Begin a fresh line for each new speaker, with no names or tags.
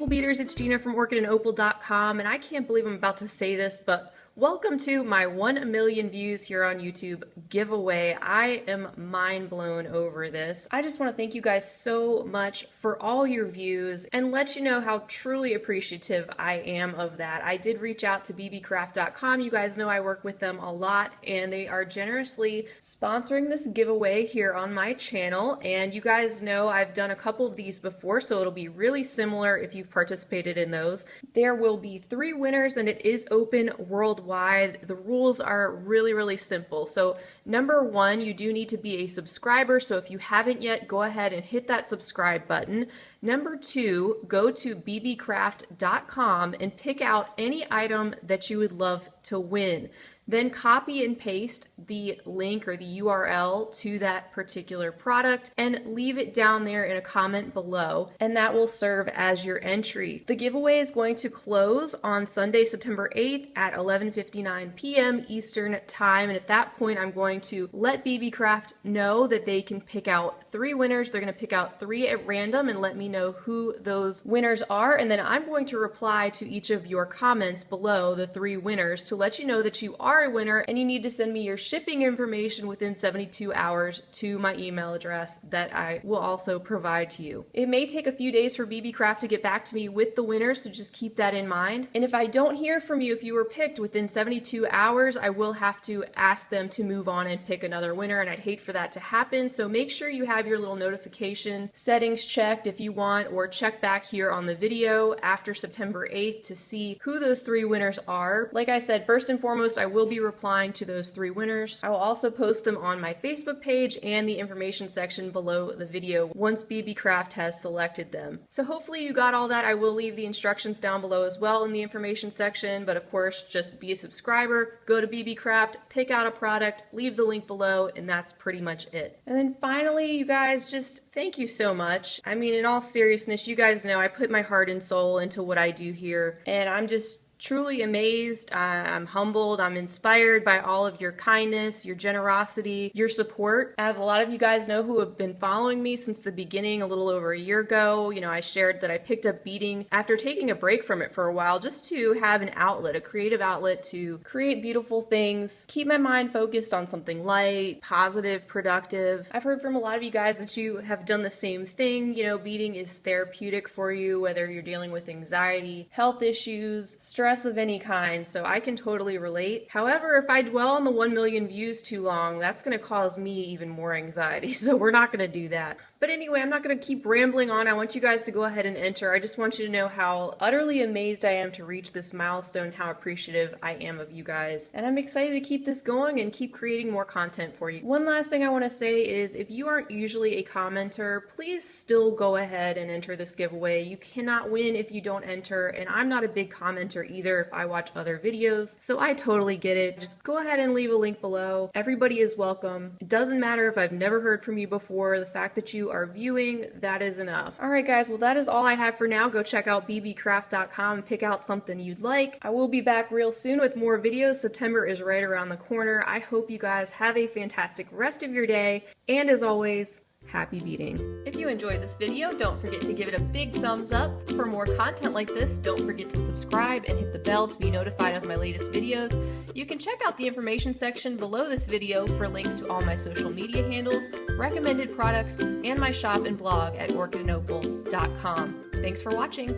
Opal Beaters, it's Gina from orchidandopal.com, and I can't believe I'm about to say this, but welcome to my 1 million views here on YouTube giveaway. I am mind blown over this. I just want to thank you guys so much for all your views and let you know how truly appreciative I am of that. I did reach out to bbcraft.com. You guys know I work with them a lot, and they are generously sponsoring this giveaway here on my channel. And you guys know I've done a couple of these before, so it'll be really similar if you've participated in those. There will be 3 winners, and it is open worldwide. The rules are really simple. So number 1, you do need to be a subscriber. So if you haven't yet, go ahead and hit that subscribe button. Number 2, go to bbcraft.com and pick out any item that you would love to win. Then copy and paste the link or the URL to that particular product and leave it down there in a comment below, and that will serve as your entry. The giveaway is going to close on Sunday, September 8th at 11:59 p.m. Eastern Time, and at that point I'm going to let BB Craft know that they can pick out 3 winners. They're going to pick out 3 at random and let me know who those winners are, and then I'm going to reply to each of your comments below the 3 winners to let you know that you are a winner, and you need to send me your shipping information within 72 hours to my email address that I will also provide to you. It may take a few days for BB Craft to get back to me with the winners, so just keep that in mind. And if I don't hear from you, if you were picked within 72 hours, I will have to ask them to move on and pick another winner, and I'd hate for that to happen. So make sure you have your little notification settings checked if you want, or check back here on the video after September 8th to see who those 3 winners are. Like I said, first and foremost, I will be replying to those 3 winners. I will also post them on my Facebook page and the information section below the video once BB Craft has selected them. So hopefully you got all that. I will leave the instructions down below as well in the information section, but of course just be a subscriber, go to BB Craft, pick out a product, leave the link below, and that's pretty much it. And then finally, you guys, just thank you so much. I mean, in all seriousness, you guys know I put my heart and soul into what I do here, and I'm just truly amazed. I'm humbled. I'm inspired by all of your kindness, your generosity, your support. As a lot of you guys know who have been following me since the beginning, a little over a year ago, you know, I shared that I picked up beading after taking a break from it for a while, just to have an outlet, a creative outlet to create beautiful things, keep my mind focused on something light, positive, productive. I've heard from a lot of you guys that you have done the same thing. You know, beading is therapeutic for you, whether you're dealing with anxiety, health issues, stress of any kind, so I can totally relate. However, if I dwell on the 1 million views too long, that's going to cause me even more anxiety, so we're not going to do that. But anyway, I'm not going to keep rambling on. I want you guys to go ahead and enter. I just want you to know how utterly amazed I am to reach this milestone, how appreciative I am of you guys. And I'm excited to keep this going and keep creating more content for you. One last thing I want to say is if you aren't usually a commenter, please still go ahead and enter this giveaway. You cannot win if you don't enter, and I'm not a big commenter either if I watch other videos, so I totally get it. Just go ahead and leave a link below. Everybody is welcome. It doesn't matter if I've never heard from you before. The fact that you are viewing, that is enough. Alright guys, well that is all I have for now. Go check out bbcraft.com and pick out something you'd like. I will be back real soon with more videos. September is right around the corner. I hope you guys have a fantastic rest of your day, and as always, happy beading. If you enjoyed this video, don't forget to give it a big thumbs up. For more content like this, don't forget to subscribe and hit the bell to be notified of my latest videos. You can check out the information section below this video for links to all my social media handles, recommended products, and my shop and blog at orchidandopal.com. Thanks for watching.